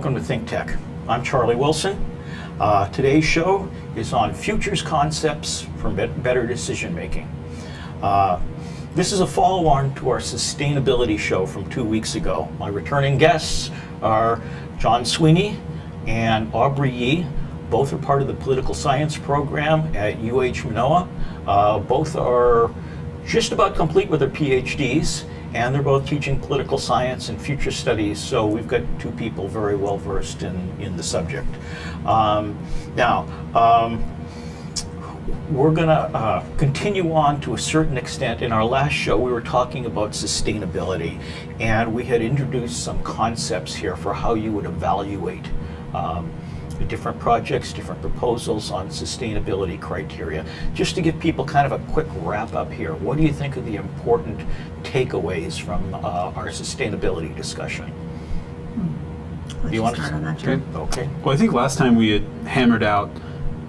welcome to ThinkTech. I'm Charlie Willson. Today's show is on futures concepts for better decision making. This is a follow-on to our sustainability show from 2 weeks ago. My returning guests are John Sweeney and Aubrey Yee. Both are part of the political science program at Manoa. Both are just about complete with their PhDs, and they're both teaching political science and future studies, so we've got two people very well versed in the subject. We're going to continue on to a certain extent. In our last show, we were talking about sustainability, and we had introduced some concepts here for how you would evaluate different projects, different proposals on sustainability criteria. Just to give people kind of a quick wrap up here, what do you think are the important takeaways from our sustainability discussion? Do you want to start on that, Joe? Okay. Well, I think last time we had hammered out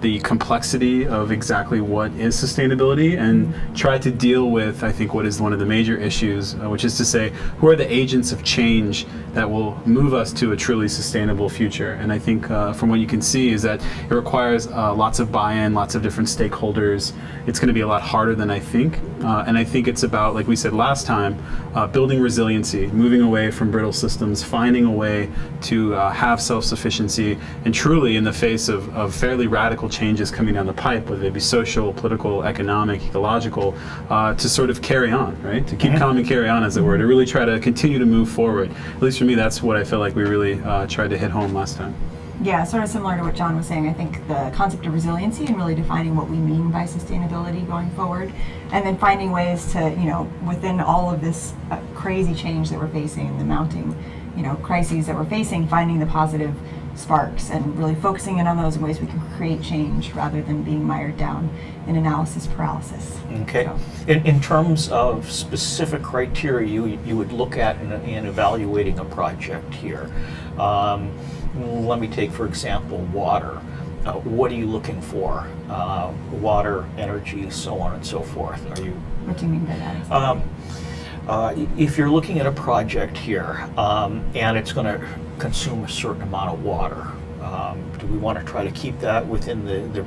the complexity of exactly what is sustainability and tried to deal with, I think, what is one of the major issues, which is to say, who are the agents of change that will move us to a truly sustainable future? And I think from what you can see is that it requires lots of buy-in, lots of different stakeholders. It's going to be a lot harder than I think. And I think it's about, like we said last time, building resiliency, moving away from brittle systems, finding a way to have self-sufficiency, and truly, in the face of fairly radical changes coming down the pipe, whether they be social, political, economic, ecological, to sort of carry on, right? To keep calm and carry on, as it were, to really try to continue to move forward. At least for me, that's what I feel like we really tried to hit home last time. Yeah, sort of similar to what John was saying. I think the concept of resiliency and really defining what we mean by sustainability going forward, and then finding ways to, within all of this crazy change that we're facing and the mounting, crises that we're facing, finding the positive sparks and really focusing in on those ways we can create change rather than being mired down in analysis paralysis. Okay. So. In terms of specific criteria you would look at in evaluating a project here, let me take, for example, water. What are you looking for? Water, energy, so on and so forth. What do you mean by that exactly? If you're looking at a project here and it's going to consume a certain amount of water, do we want to try to keep that within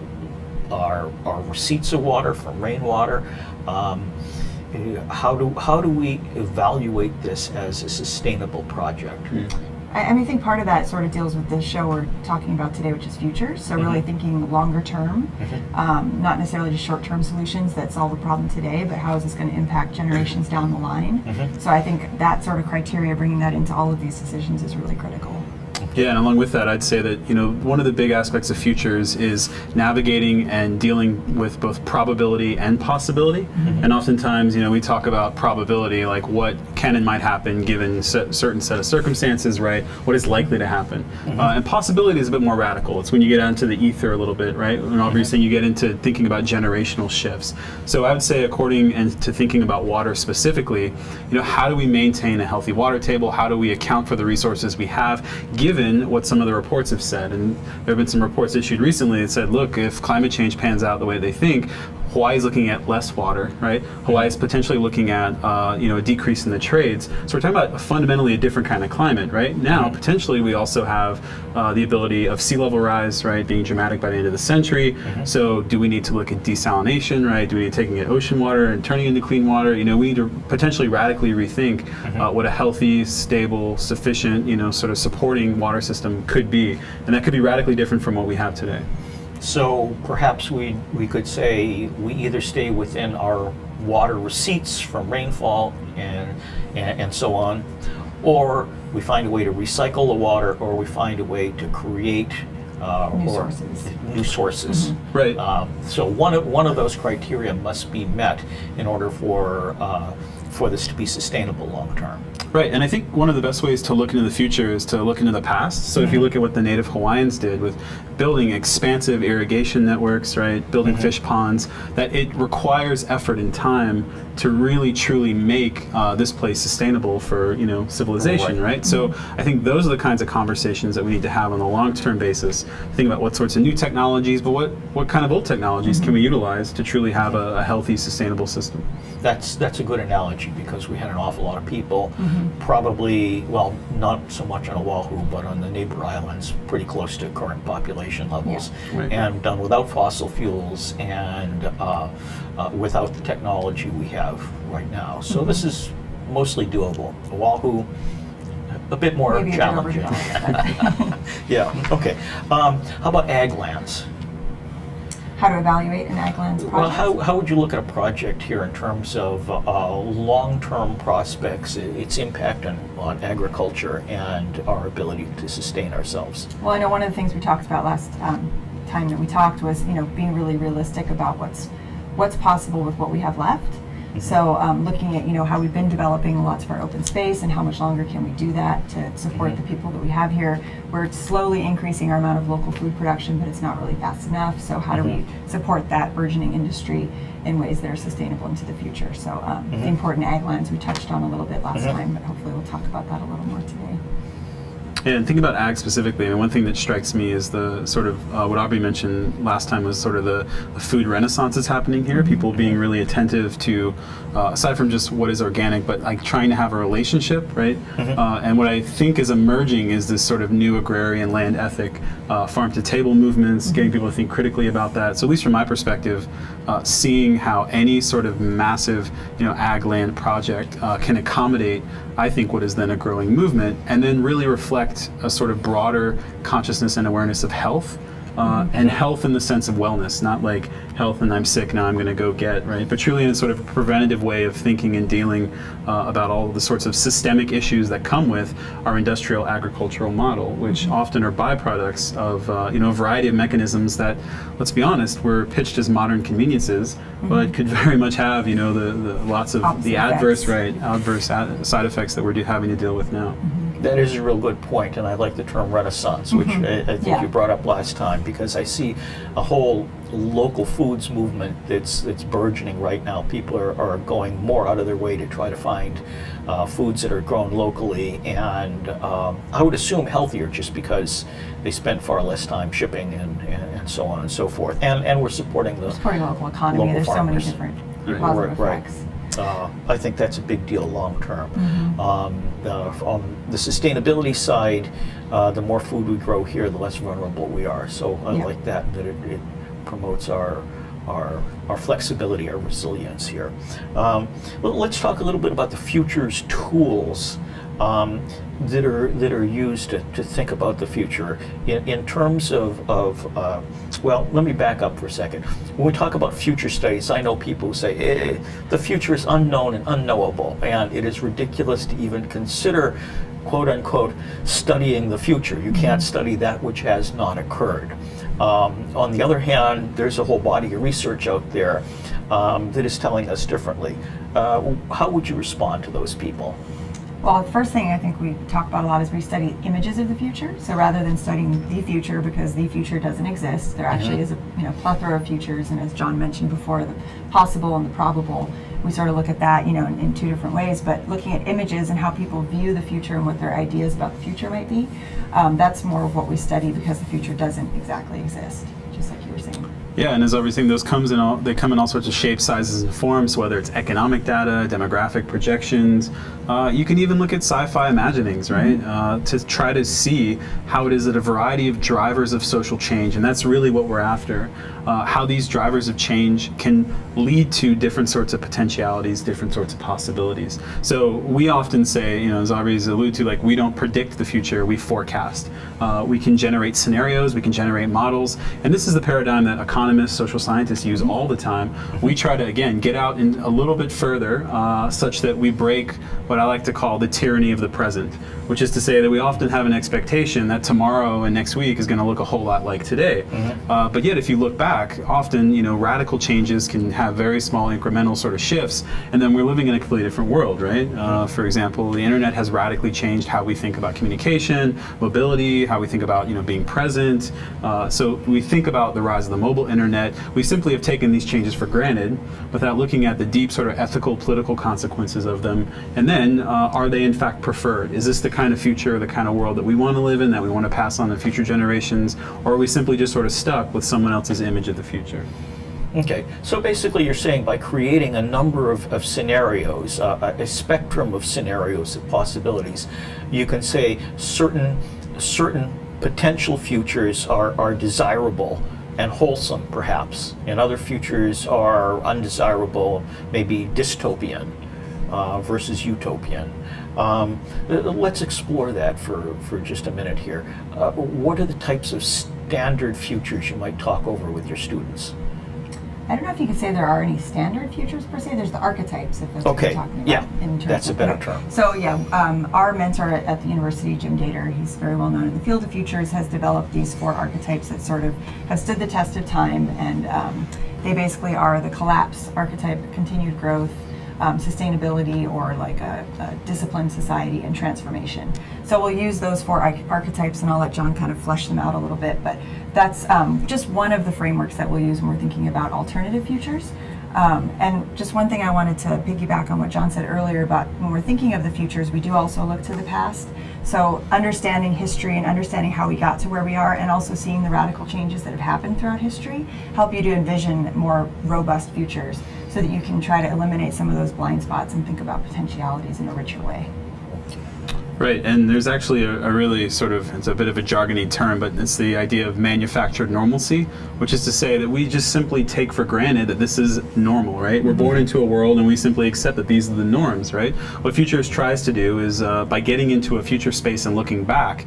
our receipts of water from rainwater? How do we evaluate this as a sustainable project? I think part of that sort of deals with the show we're talking about today, which is futures. So really thinking longer term, not necessarily just short-term solutions that solve the problem today, but how is this going to impact generations down the line? So I think that sort of criteria, bringing that into all of these decisions, is really critical. Yeah, and along with that, I'd say that one of the big aspects of futures is navigating and dealing with both probability and possibility. And oftentimes, we talk about probability, like what can and might happen given certain set of circumstances, right? What is likely to happen? And possibility is a bit more radical. It's when you get into the ether a little bit, right? And Aubrey saying you get into thinking about generational shifts. So I would say, according to thinking about water specifically, how do we maintain a healthy water table? How do we account for the resources we have, given what some of the reports have said? And there have been some reports issued recently that said, look, if climate change pans out the way they think, Hawaii's looking at less water, right? Hawaii's potentially looking at a decrease in the trades. So we're talking about fundamentally a different kind of climate, right? Now, potentially, we also have the ability of sea level rise, right, being dramatic by the end of the century. So do we need to look at desalination, right? Do we need to taking ocean water and turning it into clean water? We need to potentially radically rethink what a healthy, stable, sufficient, sort of supporting water system could be. And that could be radically different from what we have today. So perhaps we could say we either stay within our water receipts from rainfall and so on, or we find a way to recycle the water, or we find a way to create new sources. Right. So one of those criteria must be met in order for this to be sustainable long term. Right, and I think one of the best ways to look into the future is to look into the past. So if you look at what the native Hawaiians did with building expansive irrigation networks, right? Building fish ponds, that it requires effort and time to really truly make this place sustainable for civilization, right? So I think those are the kinds of conversations that we need to have on a long-term basis. Think about what sorts of new technologies, but what kind of old technologies can we utilize to truly have a healthy, sustainable system? That's a good analogy, because we had an awful lot of people, probably, well, not so much on Oahu, but on the neighbor islands, pretty close to current population levels, Right. and done without fossil fuels and without the technology we have right now. So this is mostly doable. Oahu, a bit more Maybe a bit challenging. overdeveloped. Yeah. Okay. How about ag lands? How to evaluate an ag lands Well, project? how would you look at a project here in terms of long-term prospects, its impact on agriculture and our ability to sustain ourselves? Well, I know one of the things we talked about last time that we talked was, being really realistic about what's possible with what we have left. So looking at, how we've been developing lots of our open space and how much longer can we do that to support the people that we have here. We're slowly increasing our amount of local food production, but it's not really fast enough. So how do we support that burgeoning industry in ways that are sustainable into the future? So the important ag lands we touched on a little bit last time, but hopefully we'll talk about that a little more today. And thinking about ag specifically, I mean, one thing that strikes me is the sort of what Aubrey mentioned last time was sort of the food renaissance that's happening here. People being really attentive to, aside from just what is organic, but like trying to have a relationship, right? And what I think is emerging is this sort of new agrarian land ethic, farm to table movements, getting people to think critically about that. So at least from my perspective, seeing how any sort of massive, ag land project can accommodate, I think, what is then a growing movement, and then really reflect a sort of broader consciousness and awareness of health, and health in the sense of wellness, not like health and I'm sick, now I'm going to go get, right? But truly in a sort of preventative way of thinking and dealing about all the sorts of systemic issues that come with our industrial agricultural model, which often are byproducts of a variety of mechanisms that, let's be honest, were pitched as modern conveniences, but could very much have the lots of Opposite the adverse effects. side effects that we're having to deal with now. That is a real good point, and I like the term renaissance, which I think you brought up last time, because I see a whole local foods movement that's burgeoning right now. People are going more out of their way to try to find foods that are grown locally, and I would assume healthier, just because they spend far less time shipping and so on and so forth. And we're supporting the Local economy. local There's so many farmers. different positive Right. effects. I think that's a big deal long term. On the sustainability side, the more food we grow here, the less vulnerable we are. So I like that it promotes our flexibility, our resilience here. Well, let's talk a little bit about the future's tools that are used to think about the future in terms of well, let me back up for a second. When we talk about future studies, I know people who say the future is unknown and unknowable, and it is ridiculous to even consider, quote unquote, studying the future. You can't study that which has not occurred. On the other hand, there's a whole body of research out there that is telling us differently. How would you respond to those people? Well, the first thing I think we talk about a lot is we study images of the future. So rather than studying the future, because the future doesn't exist, there actually is a plethora of futures, and as John mentioned before, the possible and the probable. We sort of look at that, in two different ways. But looking at images and how people view the future and what their ideas about the future might be, that's more of what we study, because the future doesn't exactly exist, just like you were saying. Yeah, and as everything, those come in all sorts of shapes, sizes, and forms. So whether it's economic data, demographic projections, you can even look at sci-fi imaginings, right? To try to see how it is that a variety of drivers of social change, and that's really what we're after. How these drivers of change can lead to different sorts of potentialities, different sorts of possibilities. So we often say, as Aubrey's alluded to, like, we don't predict the future, we forecast. We can generate scenarios, we can generate models, and this is the paradigm that economists, social scientists use all the time. We try to, again, get out in a little bit further, such that we break what I like to call the tyranny of the present. which is to say that we often have an expectation that tomorrow and next week is going to look a whole lot like today. But yet, if you look back, often radical changes can have very small incremental sort of shifts, and then we're living in a completely different world, right? For example, the internet has radically changed how we think about communication, mobility, how we think about being present. So we think about the rise of the mobile internet. We simply have taken these changes for granted without looking at the deep sort of ethical, political consequences of them. And then, are they in fact preferred? Is this the kind of future, the kind of world that we want to live in, that we want to pass on to future generations? Or are we simply just sort of stuck with someone else's image of the future? Okay, so basically you're saying by creating a number of scenarios, a spectrum of scenarios of possibilities, you can say certain potential futures are desirable and wholesome, perhaps, and other futures are undesirable, maybe dystopian versus utopian. Let's explore that for just a minute here. What are the types of standard futures you might talk over with your students? I don't know if you could say there are any standard futures per se. There's the archetypes, if that's what Okay, you're talking about. yeah, in terms that's a of- better term. So yeah, our mentor at the university, Jim Gator, he's very well known in the field of futures, has developed these 4 archetypes that sort of have stood the test of time, and they basically are the collapse archetype, continued growth, sustainability, or like a disciplined society, and transformation. So we'll use those 4 archetypes, and I'll let John kind of flesh them out a little bit, but that's just one of the frameworks that we'll use when we're thinking about alternative futures. And just one thing I wanted to piggyback on what John said earlier about when we're thinking of the futures, we do also look to the past. So understanding history and understanding how we got to where we are, and also seeing the radical changes that have happened throughout history, help you to envision more robust futures so that you can try to eliminate some of those blind spots and think about potentialities in a richer way. Right, and there's actually a really sort of, it's a bit of a jargony term, but it's the idea of manufactured normalcy, which is to say that we just simply take for granted that this is normal, right? We're born into a world and we simply accept that these are the norms, right? What Futures tries to do is, by getting into a future space and looking back,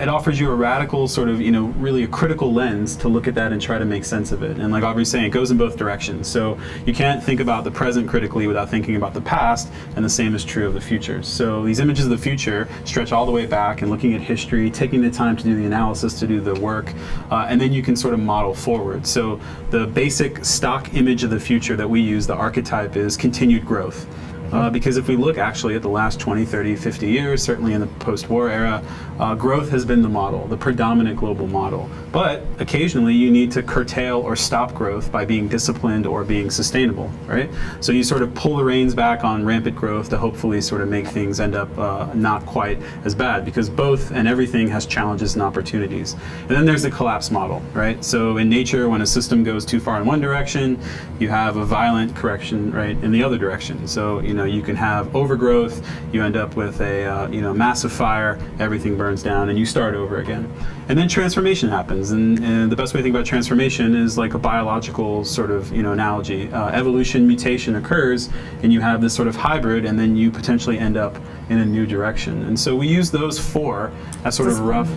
it offers you a radical sort of, really a critical lens to look at that and try to make sense of it. And like Aubrey's saying, it goes in both directions. So you can't think about the present critically without thinking about the past, and the same is true of the future. So these images of the future stretch all the way back and looking at history, taking the time to do the analysis, to do the work, and then you can sort of model forward. So the basic stock image of the future that we use, the archetype, is continued growth. Because if we look actually at the last 20, 30, 50 years, certainly in the post-war era, growth has been the model, the predominant global model. But occasionally you need to curtail or stop growth by being disciplined or being sustainable, right? So you sort of pull the reins back on rampant growth to hopefully sort of make things end up not quite as bad, because both and everything has challenges and opportunities. And then there's the collapse model, right? So in nature, when a system goes too far in one direction, you have a violent correction, right, in the other direction. So, you can have overgrowth, you end up with a massive fire, everything burns down, and you start over again. And then transformation happens, and the best way to think about transformation is like a biological sort of analogy. Evolution, mutation occurs, and you have this sort of hybrid, and then you potentially end up in a new direction. And so we use those 4 as sort of rough.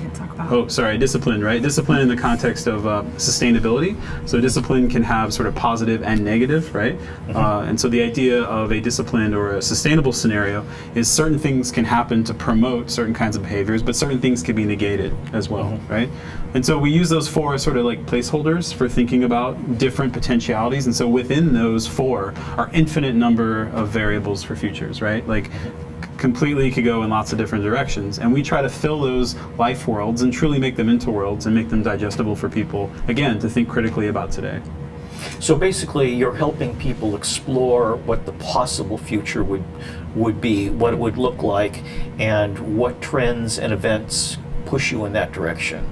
Discipline, right? Discipline in the context of sustainability. So discipline can have sort of positive and negative, right? And so the idea of a disciplined or a sustainable scenario is certain things can happen to promote certain kinds of behaviors, but certain things can be negated as well, right? And so we use those 4 as sort of like placeholders for thinking about different potentialities. And so within those 4 are infinite number of variables for futures, right? Like completely could go in lots of different directions, and we try to fill those life worlds and truly make them into worlds and make them digestible for people, again, to think critically about today. So basically, you're helping people explore what the possible future would be, what it would look like, and what trends and events push you in that direction.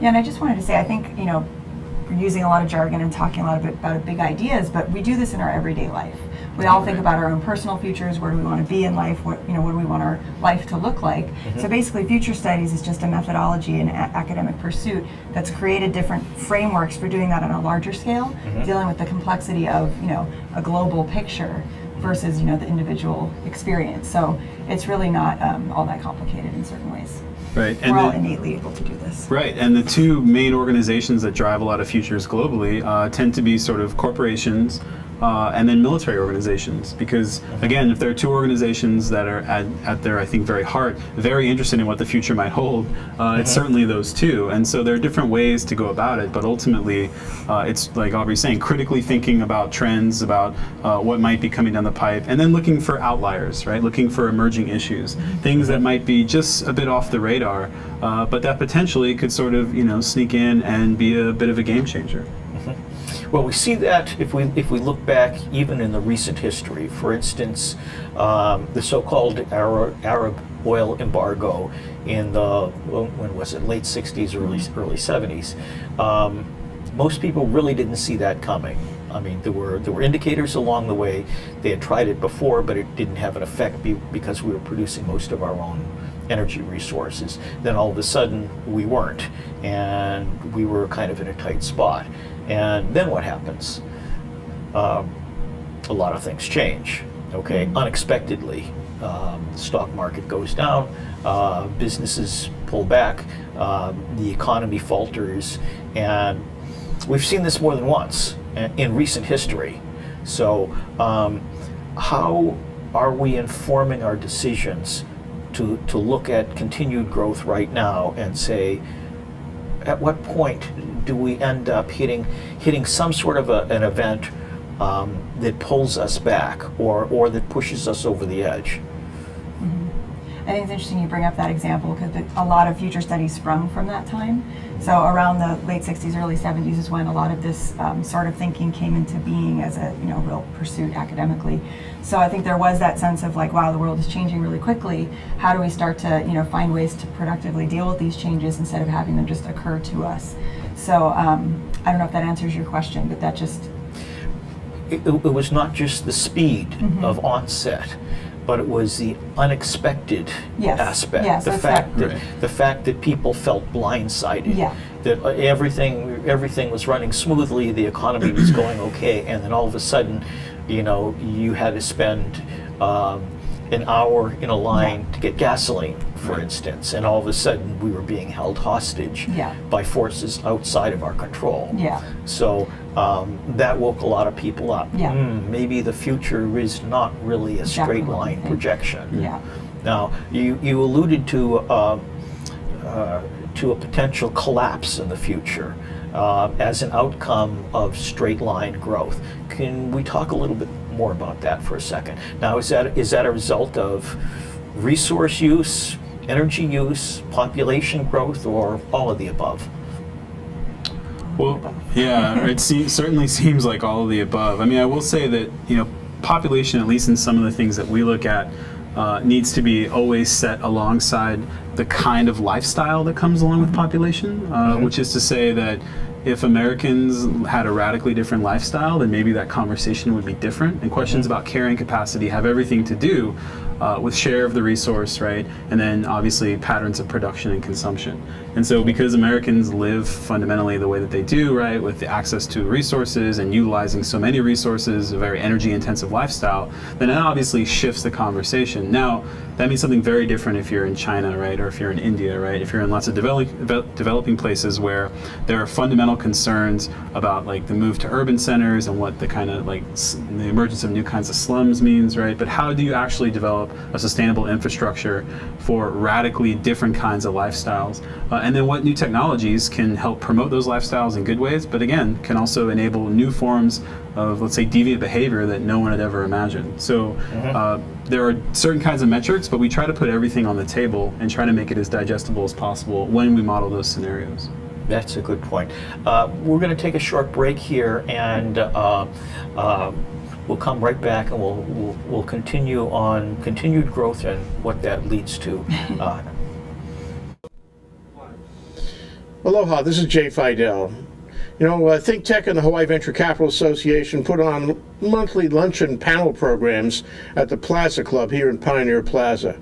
Yeah, and I just wanted to say, I think, we're using a lot of jargon and talking a lot about big ideas, but we do this in our everyday life. We all think about our own personal futures, where do we want to be in life, what do we want our life to look like. So basically, future studies is just a methodology and academic pursuit that's created different frameworks for doing that on a larger scale, dealing with the complexity of a global picture versus the individual experience. So it's really not all that complicated in certain ways. Right, We're all innately able to do this. Right, and the 2 main organizations that drive a lot of futures globally tend to be sort of corporations and then military organizations. Because again, if there are two organizations that are at their, I think, very heart, very interested in what the future might hold, it's certainly those two. And so there are different ways to go about it, but ultimately, it's like Aubrey's saying, critically thinking about trends, about what might be coming down the pipe, and then looking for outliers, right? Looking for emerging issues, things that might be just a bit off the radar, but that potentially could sort of, sneak in and be a bit of a game changer. Well, we see that if we look back even in the recent history. For instance, the so-called Arab oil embargo in the, when was it, late 60s, early 70s. Most people really didn't see that coming. I mean, there were indicators along the way. They had tried it before, but it didn't have an effect because we were producing most of our own energy resources. Then all of a sudden we weren't, and we were kind of in a tight spot. And then what happens? A lot of things change, okay? Unexpectedly. The stock market goes down, businesses pull back, the economy falters, and we've seen this more than once in recent history. So how are we informing our decisions to look at continued growth right now and say, at what point do we end up hitting some sort of an event that pulls us back or that pushes us over the edge? I think it's interesting you bring up that example because a lot of future studies sprung from that time. So around the late 60s, early 70s is when a lot of this sort of thinking came into being as a real pursuit academically. So I think there was that sense of like, wow, the world is changing really quickly. How do we start to find ways to productively deal with these changes instead of having them just occur to us? So I don't know if that answers your question, but that just... It was not just the speed of onset, but it was the unexpected aspect. Yes, the fact that people felt blindsided. Yeah. That everything was running smoothly, the economy was going okay, and then all of a sudden, you had to spend an hour in a line to get gasoline, for instance, and all of a sudden we were being held hostage by forces outside of our control. Yeah. So that woke a lot of people up. Yeah. Maybe the future is not really a straight line projection. Yeah. Now, you alluded to a potential collapse in the future as an outcome of straight line growth. Can we talk a little bit more about that for a second? Now, is that a result of resource use, energy use, population growth, or all of the above? Well, yeah, it certainly seems like all of the above. I mean, I will say that, population, at least in some of the things that we look at, needs to be always set alongside the kind of lifestyle that comes along with population, which is to say that if Americans had a radically different lifestyle, then maybe that conversation would be different. And questions about carrying capacity have everything to do with share of the resource, right? And then obviously patterns of production and consumption. And so because Americans live fundamentally the way that they do, right, with the access to resources and utilizing so many resources, a very energy intensive lifestyle, then that obviously shifts the conversation. Now, that means something very different if you're in China, right, or if you're in India, right? If you're in lots of developing places where there are fundamental concerns about like the move to urban centers and what the kind of like the emergence of new kinds of slums means, right? But how do you actually develop a sustainable infrastructure for radically different kinds of lifestyles? And then what new technologies can help promote those lifestyles in good ways, but again, can also enable new forms of, let's say, deviant behavior that no one had ever imagined. So there are certain kinds of metrics, but we try to put everything on the table and try to make it as digestible as possible when we model those scenarios. That's a good point. We're going to take a short break here, and we'll come right back, and we'll continue on continued growth and what that leads to. Aloha, this is Jay Fidel. ThinkTech and the Hawaii Venture Capital Association put on monthly luncheon panel programs at the Plaza Club here in Pioneer Plaza.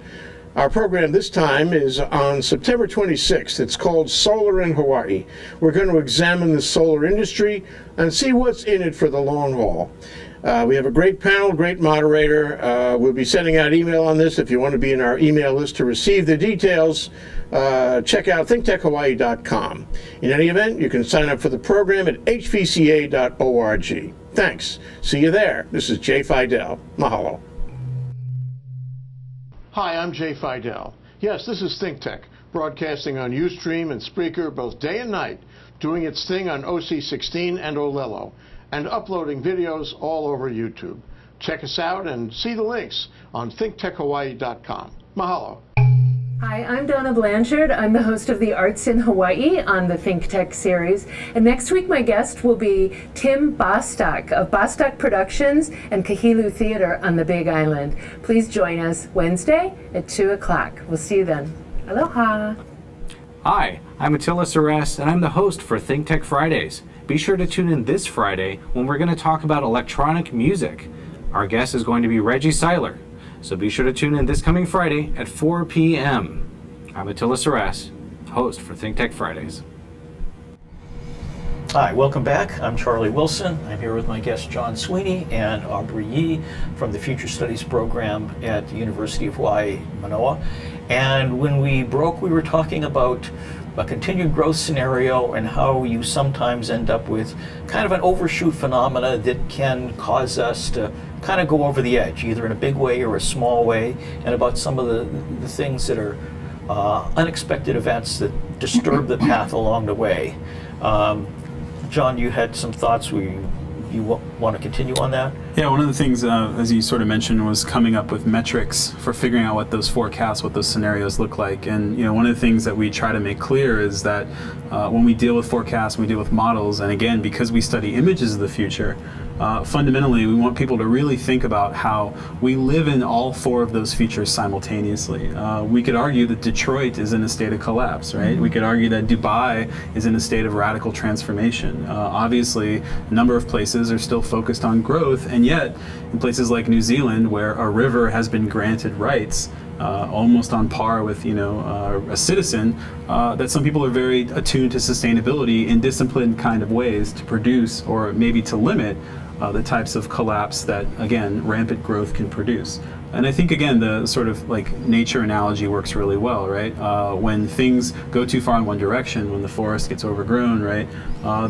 Our program this time is on September 26th. It's called Solar in Hawaii. We're going to examine the solar industry and see what's in it for the long haul. We have a great panel, great moderator. We'll be sending out email on this. If you want to be in our email list to receive the details, check out thinktechhawaii.com. In any event, you can sign up for the program at hvca.org. Thanks. See you there. This is Jay Fidel. Mahalo. Hi, I'm Jay Fidel. Yes, this is ThinkTech, broadcasting on Ustream and Spreaker both day and night, doing its thing on OC16 and Olelo, and uploading videos all over YouTube. Check us out and see the links on thinktechhawaii.com. Mahalo. Hi, I'm Donna Blanchard. I'm the host of the Arts in Hawaii on the ThinkTech series. And next week my guest will be Tim Bostock of Bostock Productions and Kahilu Theater on the Big Island. Please join us Wednesday at 2 o'clock. We'll see you then. Aloha. Hi, I'm Attila Saras, and I'm the host for ThinkTech Fridays. Be sure to tune in this Friday when we're going to talk about electronic music. Our guest is going to be Reggie Seiler. So be sure to tune in this coming Friday at 4 p.m. I'm Attila Saras, host for ThinkTech Fridays. Hi, welcome back. I'm Charlie Willson. I'm here with my guests John Sweeney and Aubrey Yee from the Future Studies program at the University of Hawaii, Manoa. And when we broke, we were talking about a continued growth scenario and how you sometimes end up with kind of an overshoot phenomena that can cause us to kind of go over the edge, either in a big way or a small way, and about some of the things that are unexpected events that disturb the path along the way. John, you had some thoughts. You want to continue on that? Yeah, one of the things, as you sort of mentioned, was coming up with metrics for figuring out what those forecasts, what those scenarios look like. And one of the things that we try to make clear is that when we deal with forecasts, we deal with models, and again, because we study images of the future, fundamentally, we want people to really think about how we live in all four of those features simultaneously. We could argue that Detroit is in a state of collapse, right? We could argue that Dubai is in a state of radical transformation. Obviously, a number of places are still focused on growth, and yet in places like New Zealand, where a river has been granted rights, almost on par with a citizen, that some people are very attuned to sustainability in disciplined kind of ways to produce or maybe to limit the types of collapse that, again, rampant growth can produce. And I think, again, the sort of like nature analogy works really well, right? When things go too far in one direction, when the forest gets overgrown, right,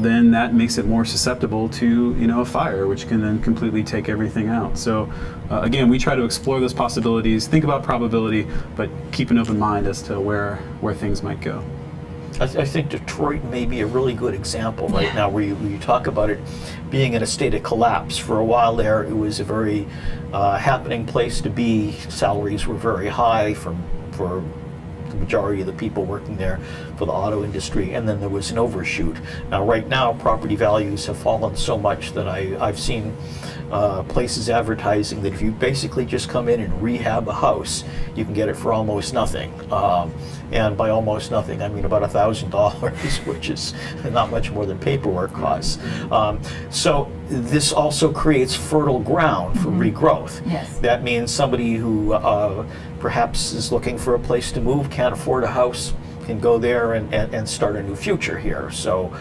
then that makes it more susceptible to, a fire, which can then completely take everything out. So, again, we try to explore those possibilities, think about probability, but keep an open mind as to where things might go. I think Detroit may be a really good example right now where you talk about it being in a state of collapse. For a while there, it was a very happening place to be. Salaries were very high for the majority of the people working there for the auto industry, and then there was an overshoot. Now, right now, property values have fallen so much that I've seen places advertising that if you basically just come in and rehab a house, you can get it for almost nothing. And by almost nothing, I mean about $1,000, which is not much more than paperwork costs. So this also creates fertile ground for regrowth. Yes. That means somebody who perhaps is looking for a place to move, can't afford a house, can go there and start a new future here. So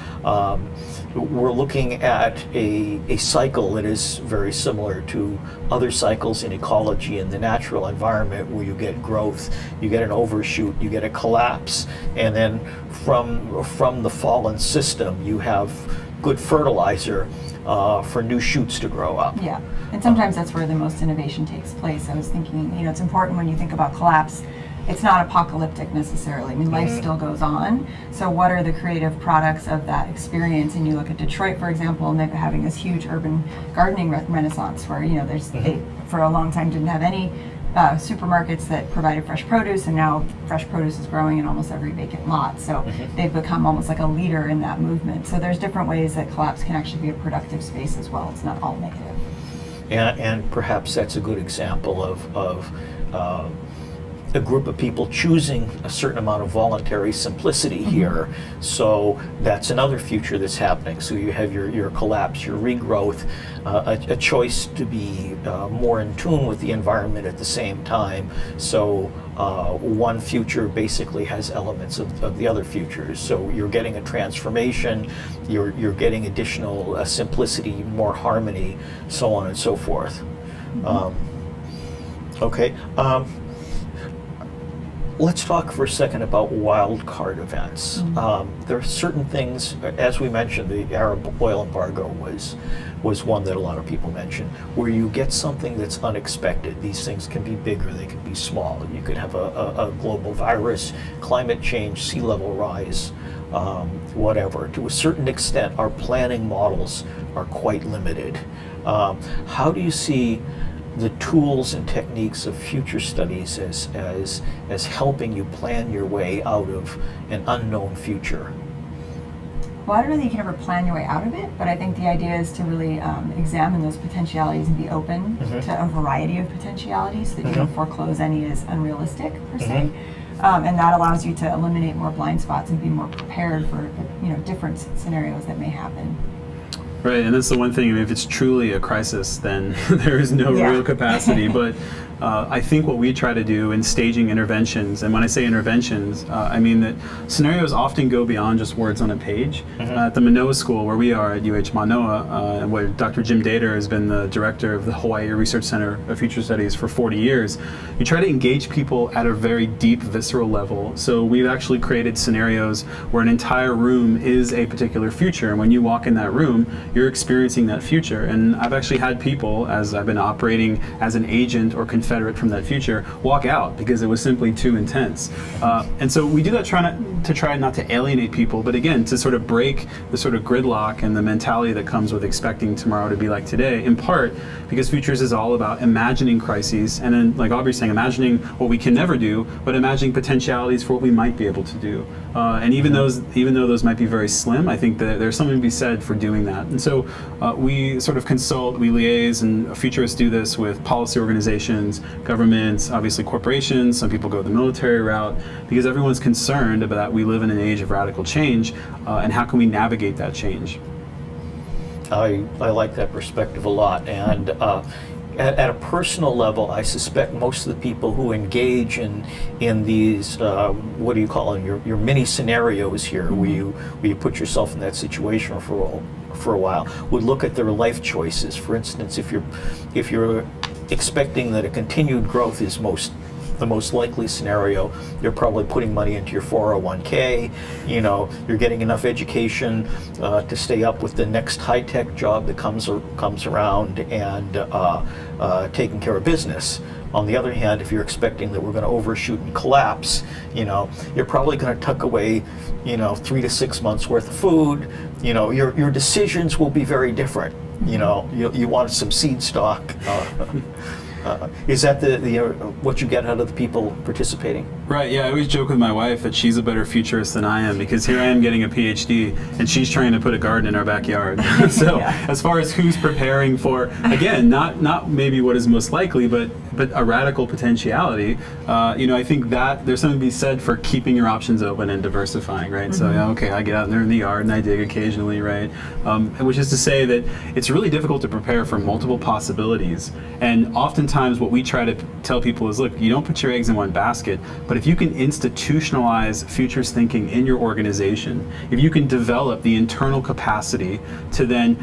we're looking at a cycle that is very similar to other cycles in ecology and the natural environment, where you get growth, you get an overshoot, you get a collapse, and then from the fallen system you have good fertilizer for new shoots to grow up. Yeah, and sometimes that's where the most innovation takes place. I was thinking, it's important when you think about collapse, it's not apocalyptic necessarily. I mean, life still goes on. So what are the creative products of that experience? And you look at Detroit, for example, and they're having this huge urban gardening renaissance where, they, for a long time, didn't have any supermarkets that provided fresh produce, and now fresh produce is growing in almost every vacant lot. So they've become almost like a leader in that movement. So there's different ways that collapse can actually be a productive space as well. It's not all negative. And perhaps that's a good example of a group of people choosing a certain amount of voluntary simplicity here. So that's another future that's happening. So you have your collapse, your regrowth, a choice to be more in tune with the environment at the same time. So one future basically has elements of the other futures. So you're getting a transformation, you're getting additional simplicity, more harmony, so on and so forth. Okay. Let's talk for a second about wild card events. There are certain things, as we mentioned, the Arab oil embargo was one that a lot of people mentioned, where you get something that's unexpected. These things can be bigger, they can be small. You could have a global virus, climate change, sea level rise, whatever. To a certain extent, our planning models are quite limited. How do you see the tools and techniques of future studies as helping you plan your way out of an unknown future? Well, I don't know that you can ever plan your way out of it, but I think the idea is to really examine those potentialities and be open to a variety of potentialities, so that you don't foreclose any as unrealistic per se. And that allows you to eliminate more blind spots and be more prepared for different scenarios that may happen. Right, and that's the one thing. I mean, if it's truly a crisis, then there is no real capacity. But I think what we try to do in staging interventions, and when I say interventions, I mean that scenarios often go beyond just words on a page. At the Manoa School, where we are at UH Manoa, where Dr. Jim Dater has been the director of the Hawaii Research Center of Future Studies for 40 years, you try to engage people at a very deep, visceral level. So we've actually created scenarios where an entire room is a particular future, and when you walk in that room, you're experiencing that future. And I've actually had people, as I've been operating as an agent or confederate from that future, walk out because it was simply too intense. And so we do that to try not to alienate people, but again, to sort of break the sort of gridlock and the mentality that comes with expecting tomorrow to be like today, in part because Futures is all about imagining crises, and then, like Aubrey's saying, imagining what we can never do, but imagining potentialities for what we might be able to do. And even though those might be very slim, I think that there's something to be said for doing that. And so we sort of consult, we liaise, and futurists do this with policy organizations, governments, obviously corporations. Some people go the military route because everyone's concerned about that we live in an age of radical change, and how can we navigate that change? I like that perspective a lot, and at a personal level, I suspect most of the people who engage in these what do you call them, your mini scenarios here, where you put yourself in that situation for a while, would look at their life choices. For instance, if you're expecting that a continued growth is the most likely scenario, you're probably putting money into your 401k. You're getting enough education to stay up with the next high-tech job that comes around, and taking care of business. On the other hand, if you're expecting that we're going to overshoot and collapse, you're probably going to tuck away 3 to 6 months worth of food. Your decisions will be very different. You want some seed stock. Is that the what you get out of the people participating? Right, yeah, I always joke with my wife that she's a better futurist than I am, because here I am getting a PhD and she's trying to put a garden in our backyard. So as far as who's preparing for, again, not maybe what is most likely, but a radical potentiality, I think that there's something to be said for keeping your options open and diversifying, right? So, okay, I get out there in the yard and I dig occasionally, right? Which is to say that it's really difficult to prepare for multiple possibilities. And oftentimes what we try to tell people is, look, you don't put your eggs in one basket, but if you can institutionalize futures thinking in your organization, if you can develop the internal capacity to then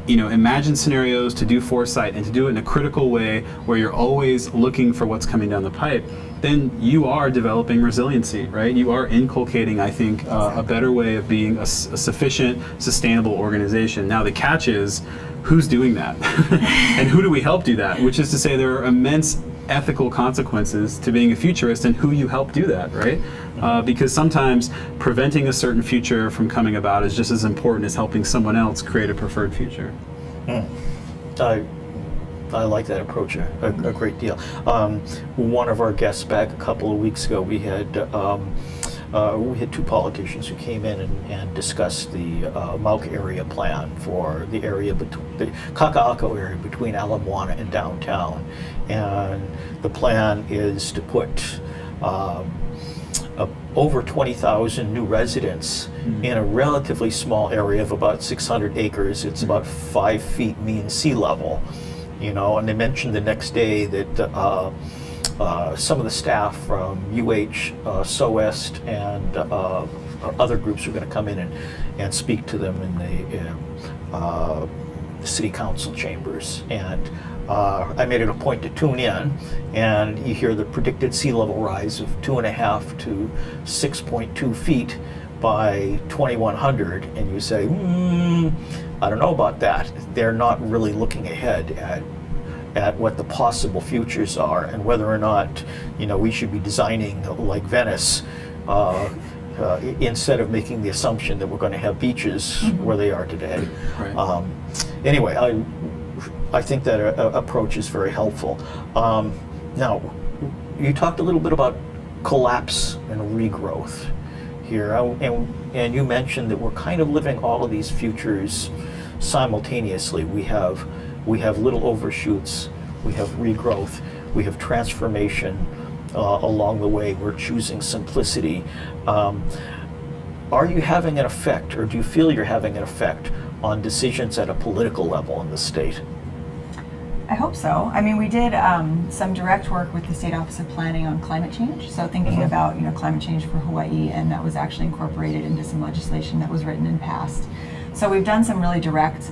imagine scenarios, to do foresight, and to do it in a critical way where you're always looking for what's coming down the pipe, then you are developing resiliency, right? You are inculcating, I think, a better way of being a sufficient, sustainable organization. Now the catch is, who's doing that? And who do we help do that? Which is to say, there are immense ethical consequences to being a futurist and who you help do that, right? Because sometimes preventing a certain future from coming about is just as important as helping someone else create a preferred future. I like that approach a great deal. One of our guests back a couple of weeks ago, we had two politicians who came in and discussed the Mauk area plan for the area between the Kaka'ako area between Ala Moana and downtown, and the plan is to put over 20,000 new residents in a relatively small area of about 600 acres. It's about 5 feet mean sea level, and they mentioned the next day that some of the staff from UH, SOEST, and other groups are going to come in and speak to them, and the city council chambers, and I made it a point to tune in, and you hear the predicted sea level rise of 2.5 to 6.2 feet by 2100, and you say, I don't know about that. They're not really looking ahead at what the possible futures are, and whether or not, you know, we should be designing like Venice, instead of making the assumption that we're going to have beaches where they are today. Right. Anyway, I think that approach is very helpful. Now, you talked a little bit about collapse and regrowth here, and you mentioned that we're kind of living all of these futures simultaneously. We have little overshoots, we have regrowth, we have transformation along the way. We're choosing simplicity. Are you having an effect, or do you feel you're having an effect on decisions at a political level in the state? I hope so. I mean, we did some direct work with the State Office of Planning on climate change. So thinking about, you know, climate change for Hawaii, and that was actually incorporated into some legislation that was written and passed. So we've done some really direct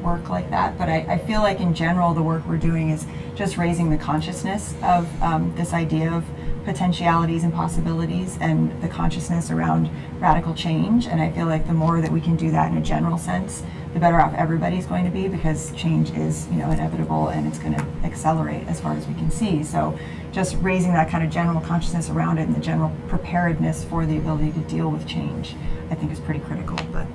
work like that. But I feel like in general, the work we're doing is just raising the consciousness of this idea of potentialities and possibilities, and the consciousness around radical change. And I feel like the more that we can do that in a general sense, the better off everybody's going to be, because change is, you know, inevitable, and it's going to accelerate as far as we can see. So just raising that kind of general consciousness around it, and the general preparedness for the ability to deal with change, I think is pretty critical. But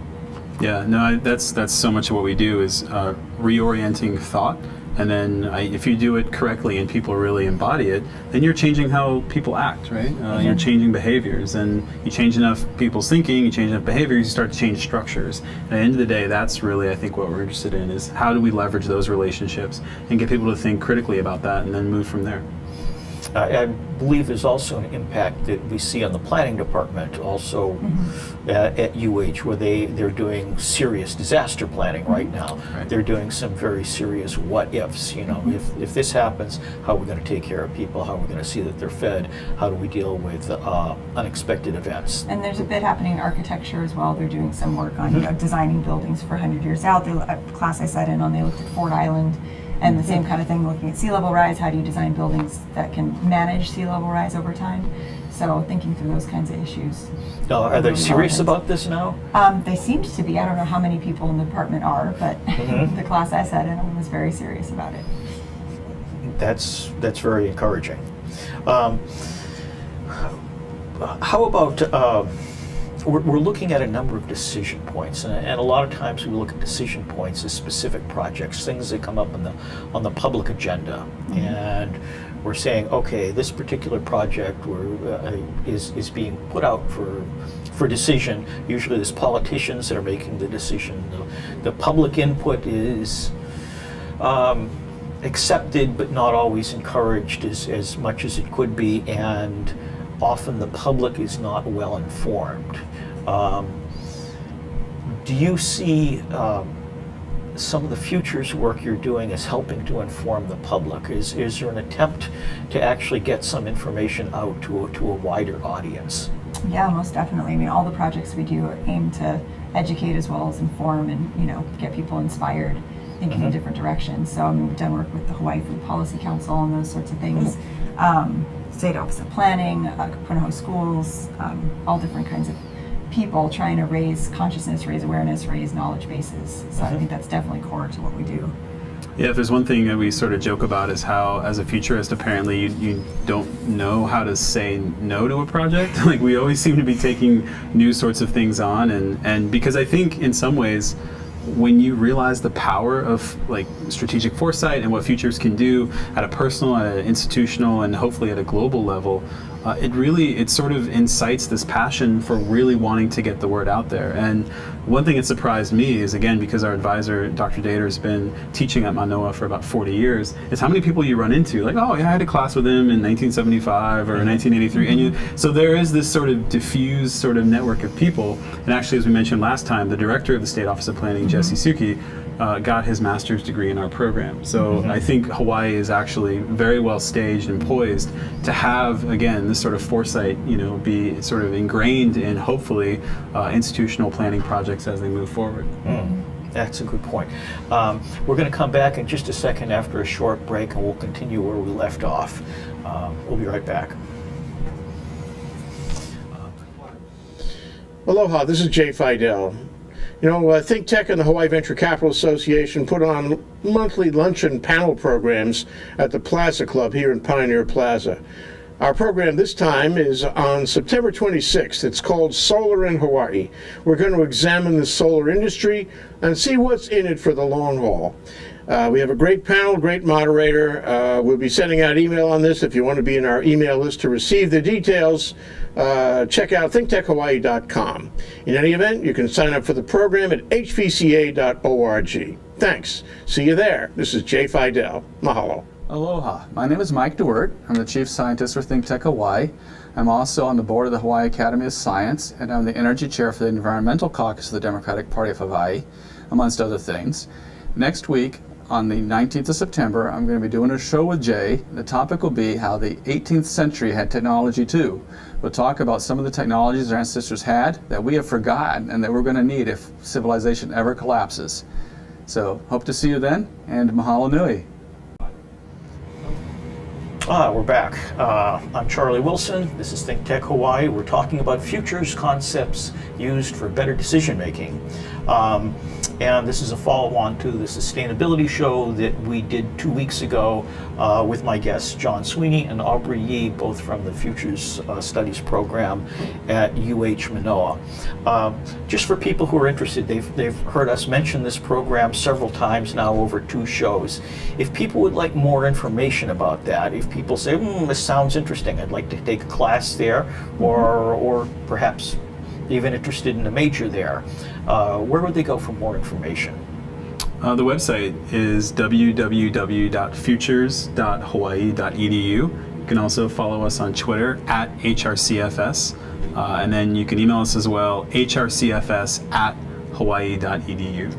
Yeah, no, that's so much of what we do is reorienting thought. And then if you do it correctly and people really embody it, then you're changing how people act, right? You're changing behaviors, and you change enough people's thinking, you change enough behaviors, you start to change structures. At the end of the day, that's really, I think, what we're interested in, is how do we leverage those relationships and get people to think critically about that and then move from there. I believe there's also an impact that we see on the planning department also at UH, where they're doing serious disaster planning right now. Right. They're doing some very serious what ifs, you know, if this happens, how are we going to take care of people? How are we going to see that they're fed? How do we deal with unexpected events? and there's a bit happening in architecture as well. They're doing some work on you know, designing buildings for 100 years out. The class I sat in on, they looked at Ford Island, and the same kind of thing, looking at sea level rise. How do you design buildings that can manage sea level rise over time? So thinking through those kinds of issues. Are they really serious relevant. about this now? They seemed to be. I don't know how many people in the department are, but the class I sat in was very serious about it. That's very encouraging. How about we're looking at a number of decision points, and a lot of times we look at decision points as specific projects, things that come up on the public agenda, and we're saying, okay, this particular project is being put out for decision. Usually, there's politicians that are making the decision. The public input is accepted, but not always encouraged as much as it could be, and often the public is not well informed. Do you see some of the futures work you're doing as helping to inform the public? Is there an attempt to actually get some information out to a wider audience? Yeah, most definitely. I mean, all the projects we do aim to educate as well as inform, and you know, get people inspired, thinking in different directions. So I mean, we've done work with the Hawaii Food Policy Council and those sorts of things. State Office of Planning, Manoa schools, all different kinds of people trying to raise consciousness, raise awareness, raise knowledge bases. So I think that's definitely core to what we do. Yeah, if there's one thing that we sort of joke about is how, as a futurist, apparently you don't know how to say no to a project. Like, we always seem to be taking new sorts of things on, and because I think in some ways, when you realize the power of like strategic foresight and what futures can do at a personal, at an institutional, and hopefully at a global level, it sort of incites this passion for really wanting to get the word out there. And one thing that surprised me is, again, because our advisor, Dr. Dater, has been teaching at Manoa for about 40 years, is how many people you run into. Like, oh yeah, I had a class with him in 1975 or 1983. And so there is this sort of diffused sort of network of people. And actually, as we mentioned last time, the director of the State Office of Planning, Jesse Suki, got his master's degree in our program. So I think Hawaii is actually very well staged and poised to have, again, this sort of foresight, you know, be sort of ingrained in hopefully institutional planning projects as they move forward. That's a good point. We're going to come back in just a second after a short break, and we'll continue where we left off. We'll be right back. Aloha, this is Jay Fidel. ThinkTech and the Hawaii Venture Capital Association put on monthly luncheon panel programs at the Plaza Club here in Pioneer Plaza. Our program this time is on September 26th. It's called Solar in Hawaii. We're going to examine the solar industry and see what's in it for the long haul. We have a great panel, great moderator. We'll be sending out email on this. If you want to be in our email list to receive the details, check out thinktechhawaii.com. In any event, you can sign up for the program at hvca.org. Thanks. See you there. This is Jay Fidel. Mahalo. Aloha. My name is Mike DeWert. I'm the Chief Scientist for ThinkTech Hawaii. I'm also on the board of the Hawaii Academy of Science, and I'm the Energy Chair for the Environmental Caucus of the Democratic Party of Hawaii, amongst other things. Next week, on the 19th of September, I'm going to be doing a show with Jay. The topic will be how the 18th century had technology too. We'll talk about some of the technologies our ancestors had that we have forgotten and that we're going to need if civilization ever collapses. So, hope to see you then, and mahalo nui. We're back. I'm Charlie Willson. This is ThinkTech Hawaii. We're talking about futures concepts used for better decision making. And this is a follow-on to the sustainability show that we did 2 weeks ago with my guests John Sweeney and Aubrey Yee, both from the Futures Studies program at UH Manoa. Just for people who are interested, they've heard us mention this program several times now over 2 shows. If people would like more information about that, if people say, this sounds interesting, I'd like to take a class there, or perhaps even interested in a major there, where would they go for more information? The website is www.futures.hawaii.edu. You can also follow us on Twitter at HRCFS, and then you can email us as well, hrcfs@hawaii.edu.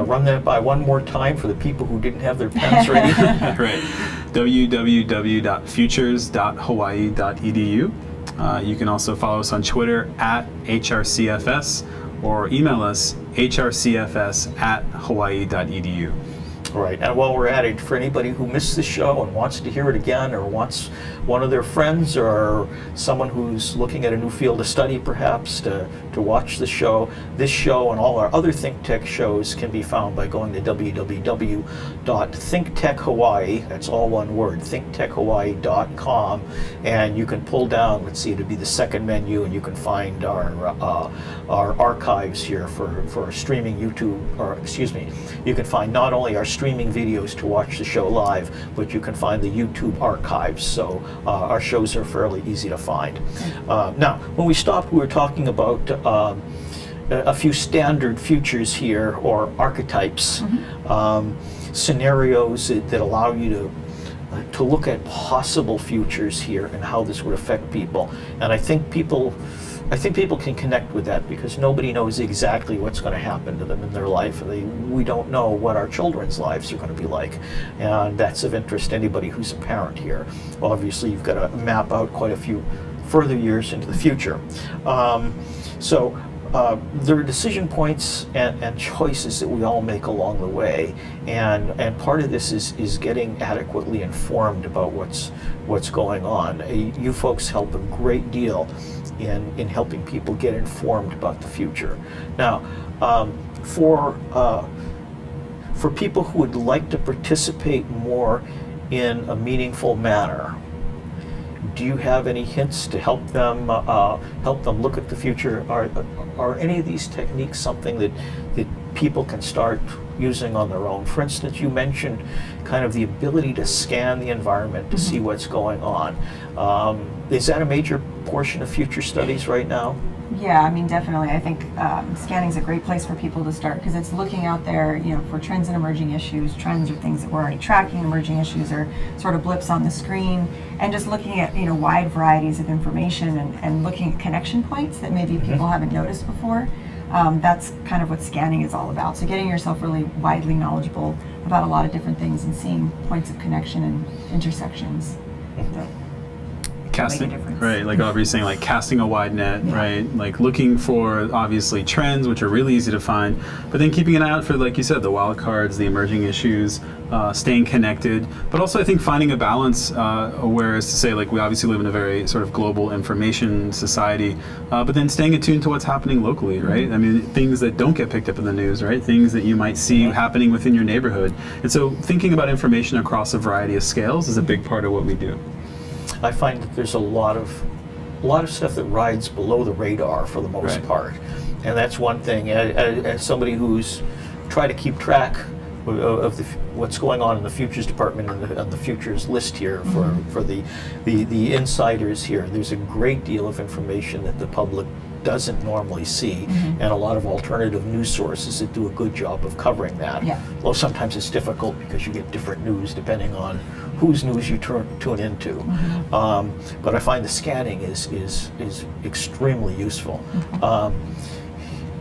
Run that by one more time for the people who didn't have their pens ready. Right. www.futures.hawaii.edu. You can also follow us on Twitter at HRCFS or email us hrcfs@hawaii.edu. All right, and while we're at it, for anybody who missed the show and wants to hear it again, or wants one of their friends or someone who's looking at a new field of study perhaps to watch the show, this show and all our other ThinkTech shows can be found by going to www.thinktechhawaii, that's all one word, thinktechhawaii.com, and you can pull down, let's see, it'll be the second menu, and you can find our archives here for streaming YouTube, or excuse me, you can find not only our streaming videos to watch the show live, but you can find the YouTube archives. So our shows are fairly easy to find. Now, when we stopped, we were talking about a few standard futures here, or archetypes, scenarios that allow you to look at possible futures here and how this would affect people. And I think people can connect with that, because nobody knows exactly what's going to happen to them in their life. We don't know what our children's lives are going to be like, and that's of interest to anybody who's a parent here. Well, obviously, you've got to map out quite a few further years into the future. There are decision points and choices that we all make along the way, and part of this is getting adequately informed about what's going on. You folks help a great deal in helping people get informed about the future. Now, for people who would like to participate more in a meaningful manner, do you have any hints to help them look at the future? Are any of these techniques something that people can start using on their own? For instance, you mentioned kind of the ability to scan the environment to see what's going on. Is that a major portion of future studies right now? Yeah, I mean, definitely. I think scanning is a great place for people to start, because it's looking out there, for trends and emerging issues. Trends are things that we're already tracking. Emerging issues are sort of blips on the screen, and just looking at wide varieties of information and looking at connection points that maybe people haven't noticed before. That's kind of what scanning is all about. So getting yourself really widely knowledgeable about a lot of different things and seeing points of connection and intersections. casting, make a difference. right? Like Aubrey's saying, like casting a wide net, Yeah. right? Like looking for obviously trends, which are really easy to find, but then keeping an eye out for, like you said, the wild cards, the emerging issues, staying connected, but also I think finding a balance, whereas to say, like, we obviously live in a very sort of global information society, but then staying attuned to what's happening locally, right? I mean, things that don't get picked up in the news, right? Things that you might see happening within your neighborhood. And so thinking about information across a variety of scales is a big part of what we do. I find that there's a lot of stuff that rides below the radar for the most Right. part, and that's one thing. As somebody who's tried to keep track of what's going on in the futures department and the futures list here for the insiders here, there's a great deal of information that the public doesn't normally see, and a lot of alternative news sources that do a good job of covering that. Yeah. Though sometimes it's difficult because you get different news depending on whose news you tune into. But I find the scanning is extremely useful.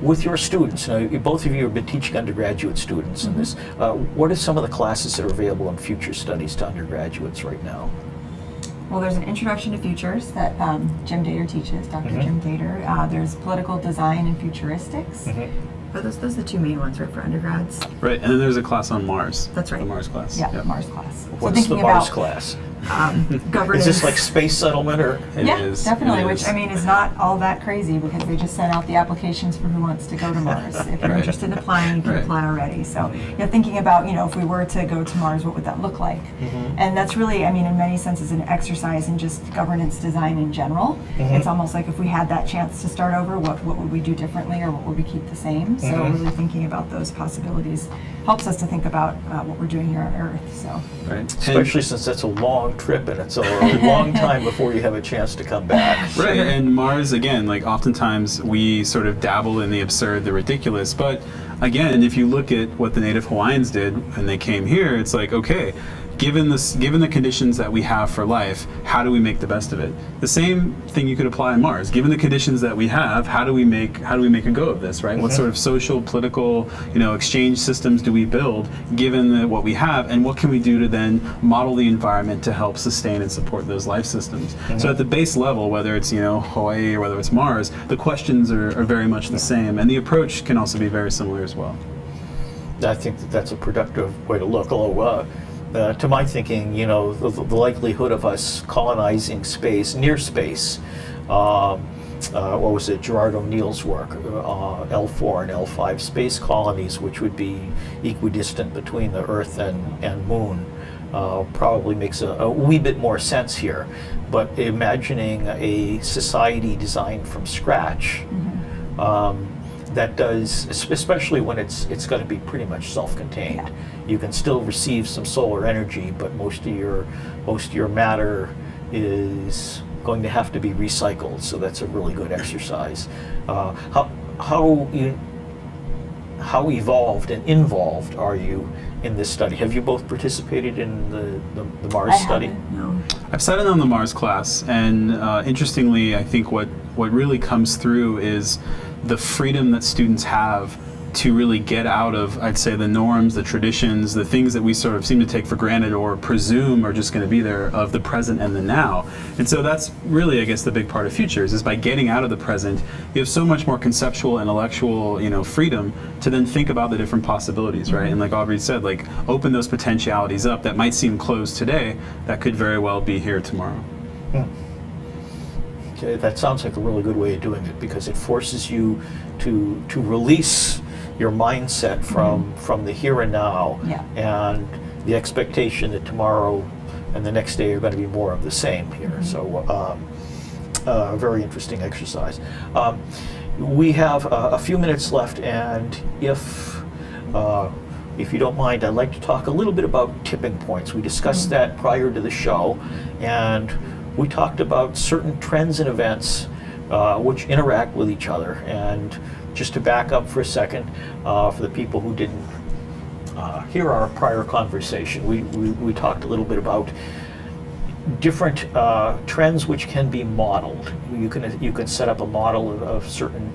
With your students, now, both of you have been teaching undergraduate students in this. What are some of the classes that are available in future studies to undergraduates right now? Well, there's an introduction to futures that Jim Dater teaches, Dr. Jim Dater. There's political design and futuristics. But those are the two main ones, right, for undergrads. Right, and then there's a class on Mars. That's right. The Mars class. Yeah, Yep. Mars class. What's the Mars class? Governance. Is this like space settlement or? It Yeah, is, definitely, it which is. I mean is not all that crazy because they just sent out the applications for who wants to go to Mars. If you're Right. interested in applying, you can Right. apply already. So you're thinking about, if we were to go to Mars, what would that look like? And that's really, I mean, in many senses, an exercise in just governance design in general. It's almost like if we had that chance to start over, what would we do differently or what would we keep the same? So really thinking about those possibilities helps us to think about what we're doing here on Earth. So. Right. Especially since that's a long trip and it's a long time before you have a chance to come back. Right, and Mars, again, like oftentimes we sort of dabble in the absurd, the ridiculous, but again, if you look at what the native Hawaiians did when they came here, it's like, okay, given the conditions that we have for life, how do we make the best of it? The same thing you could apply on Mars. Given the conditions that we have, how do we make a go of this, right? What sort of social, political, exchange systems do we build given what we have, and what can we do to then model the environment to help sustain and support those life systems? So at the base level, whether it's Hawaii or whether it's Mars, the questions are very much the same, and the approach can also be very similar as well. I think that's a productive way to look. Although, to my thinking, the likelihood of us colonizing space, near space, what was it, Gerard O'Neill's work, L4 and L5 space colonies, which would be equidistant between the Earth and Moon, probably makes a wee bit more sense here. But imagining a society designed from scratch, that does, especially when it's going to be pretty much self-contained. Yeah. You can still receive some solar energy, but most of your matter is going to have to be recycled. So that's a really good exercise. How evolved and involved are you in this study? Have you both participated in the Mars study? No. I've sat in on the Mars class, and interestingly, I think what really comes through is the freedom that students have to really get out of, I'd say, the norms, the traditions, the things that we sort of seem to take for granted or presume are just going to be there of the present and the now. And so that's really, I guess, the big part of futures is by getting out of the present, you have so much more conceptual, intellectual, freedom to then think about the different possibilities, right? And like Aubrey said, like open those potentialities up that might seem closed today that could very well be here tomorrow. Okay, that sounds like a really good way of doing it because it forces you to release your mindset from the here and now and the expectation that tomorrow and the next day are going to be more of the same here. So very interesting exercise. We have a few minutes left, and if you don't mind, I'd like to talk a little bit about tipping points. We discussed that prior to the show, and we talked about certain trends and events which interact with each other. And just to back up for a second, for the people who didn't hear our prior conversation, we talked a little bit about different trends which can be modeled. You can set up a model of certain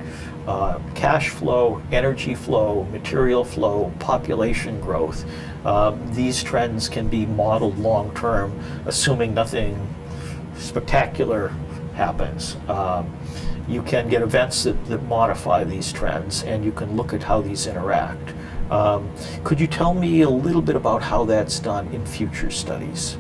cash flow, energy flow, material flow, population growth. These trends can be modeled long term, assuming nothing spectacular happens. You can get events that modify these trends, and you can look at how these interact. Could you tell me a little bit about how that's done in future studies?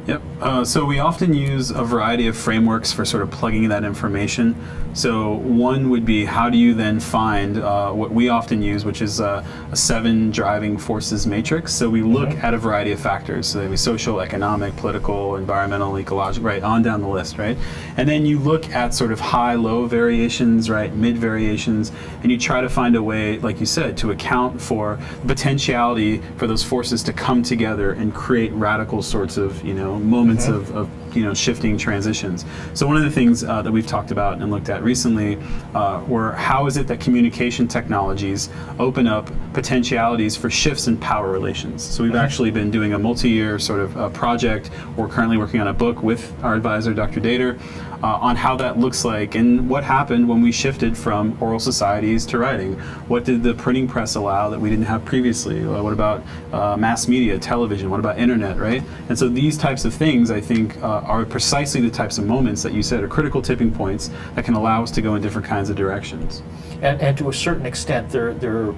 Yep. So we often use a variety of frameworks for sort of plugging that information. So one would be, how do you then find what we often use, which is a 7 driving forces matrix. So we look at a variety of factors. So there'd be social, economic, political, environmental, ecological, right, on down the list, right? And then you look at sort of high, low variations, right, mid variations, and you try to find a way, like you said, to account for the potentiality for those forces to come together and create radical sorts of, moments of shifting transitions. So one of the things that we've talked about and looked at recently were how is it that communication technologies open up potentialities for shifts in power relations. So we've actually been doing a multi-year sort of project. We're currently working on a book with our advisor, Dr. Dater, on how that looks like and what happened when we shifted from oral societies to writing. What did the printing press allow that we didn't have previously? What about mass media, television? What about internet, right? And so these types of things, I think, are precisely the types of moments that you said are critical tipping points that can allow us to go in different kinds of directions. And to a certain extent, they're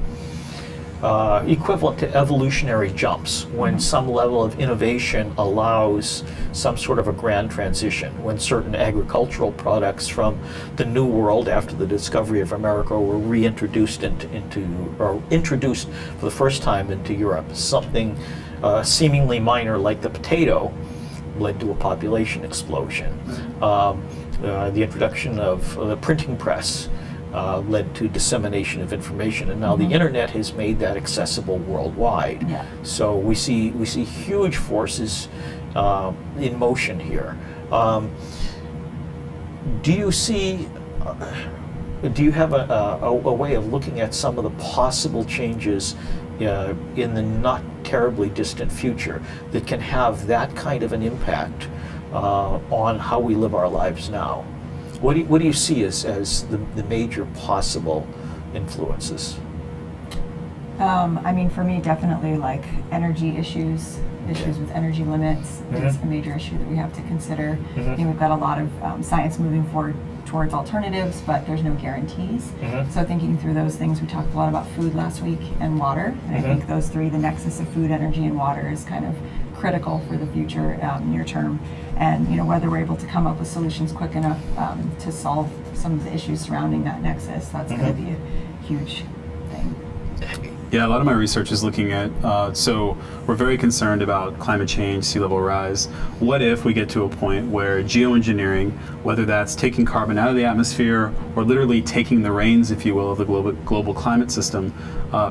equivalent to evolutionary jumps when some level of innovation allows some sort of a grand transition, when certain agricultural products from the New World after the discovery of America were reintroduced introduced for the first time into Europe. Something seemingly minor like the potato led to a population explosion. The introduction of the printing press led to dissemination of information, and now the internet has made that accessible worldwide. Yeah. So we see huge forces in motion here. Do you have a way of looking at some of the possible changes in the not terribly distant future that can have that kind of an impact on how we live our lives now? What do you see as the major possible influences? For me, definitely like energy issues with energy limits is a major issue that we have to consider. We've got a lot of science moving forward towards alternatives, but there's no guarantees. So thinking through those things, we talked a lot about food last week and water, and I think those three, the nexus of food, energy, and water, is kind of critical for the future near term. And whether we're able to come up with solutions quick enough to solve some of the issues surrounding that nexus, that's going to be a huge thing. Yeah, a lot of my research is looking at, so we're very concerned about climate change, sea level rise. What if we get to a point where geoengineering, whether that's taking carbon out of the atmosphere or literally taking the reins, if you will, of the global climate system,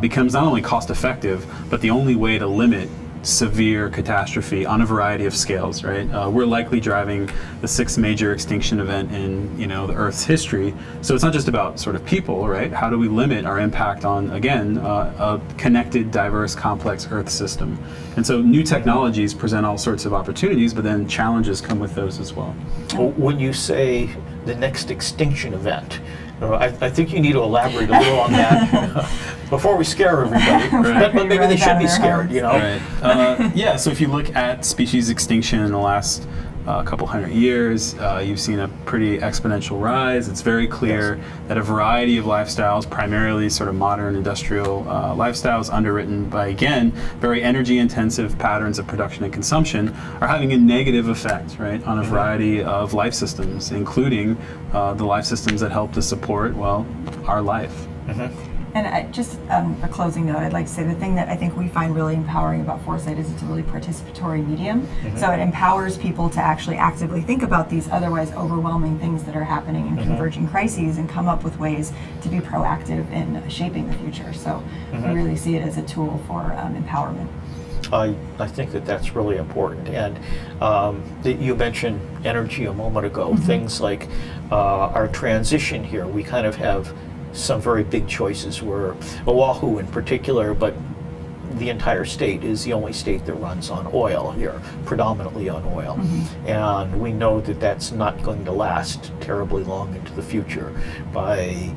becomes not only cost effective, but the only way to limit severe catastrophe on a variety of scales, right? We're likely driving the 6th major extinction event in, the Earth's history. So it's not just about sort of people, right? How do we limit our impact on, again, a connected, diverse, complex Earth system? And so new technologies present all sorts of opportunities, but then challenges come with those as well. When you say the next extinction event, I think you need to elaborate a little on that before we scare everybody. Right. But maybe they should be scared, Right. So if you look at species extinction in the last couple hundred years, you've seen a pretty exponential rise. It's very clear that a variety of lifestyles, primarily sort of modern industrial lifestyles underwritten by, again, very energy intensive patterns of production and consumption, are having a negative effect, right, on a variety of life systems, including the life systems that help to support, our life. And just a closing note, I'd like to say the thing that I think we find really empowering about Foresight is it's a really participatory medium. So it empowers people to actually actively think about these otherwise overwhelming things that are happening in converging crises and come up with ways to be proactive in shaping the future. So we really see it as a tool for empowerment. I think that's really important. And you mentioned energy a moment ago. Things like our transition here, we kind of have some very big choices where Oahu in particular, but the entire state is the only state that runs on oil here, predominantly on oil. And we know that that's not going to last terribly long into the future. By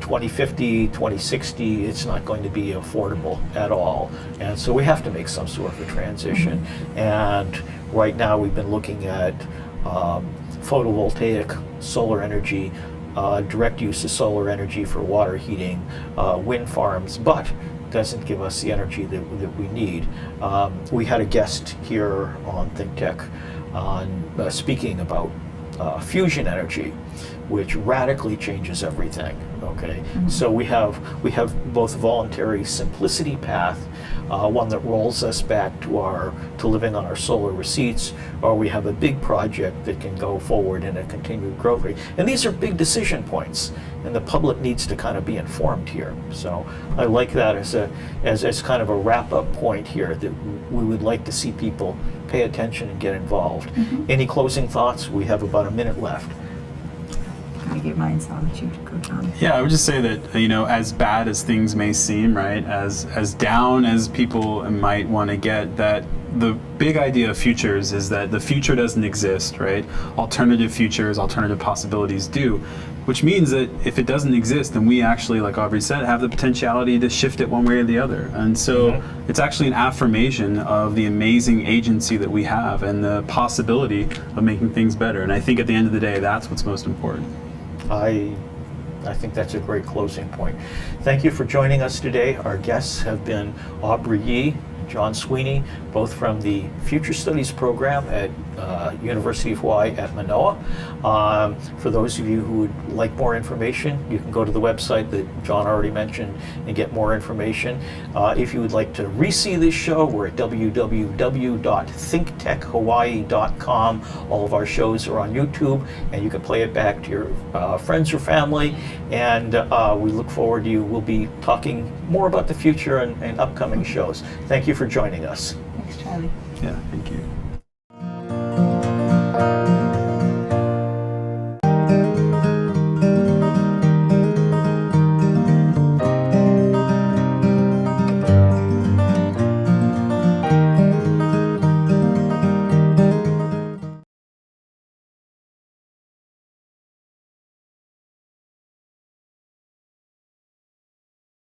2050, 2060, it's not going to be affordable at all. And so we have to make some sort of a transition. And Right now we've been looking at photovoltaic solar energy, direct use of solar energy for water heating, wind farms, but doesn't give us the energy that we need. We had a guest here on ThinkTech on speaking about fusion energy, which radically changes everything. Okay, so we have both a voluntary simplicity path, one that rolls us back to living on our solar receipts, or we have a big project that can go forward in a continued growth rate. And these are big decision points, and the public needs to kind of be informed here. So I like that as kind of a wrap-up point here, that we would like to see people pay attention and get involved. Any closing thoughts? We have about a minute left. I give mine, so I'll let you go, John. Yeah, I would just say that, as bad as things may seem, right, as down as people might want to get, that the big idea of futures is that the future doesn't exist, right? Alternative futures, alternative possibilities do, which means that if it doesn't exist, then we actually, like Aubrey said, have the potentiality to shift it one way or the other. And so it's actually an affirmation of the amazing agency that we have and the possibility of making things better. And I think at the end of the day, that's what's most important. I think that's a great closing point. Thank you for joining us today. Our guests have been Aubrey Yee, John Sweeney, both from the Future Studies program at University of Hawaii at Manoa. For those of you who would like more information, you can go to the website that John already mentioned and get more information. If you would like to re-see this show, we're at www.thinktechhawaii.com. All of our shows are on YouTube, and you can play it back to your friends or family. And we look forward to you. We'll be talking more about the future and upcoming shows. Thank you for joining us. Thanks, Charlie. Yeah, thank you.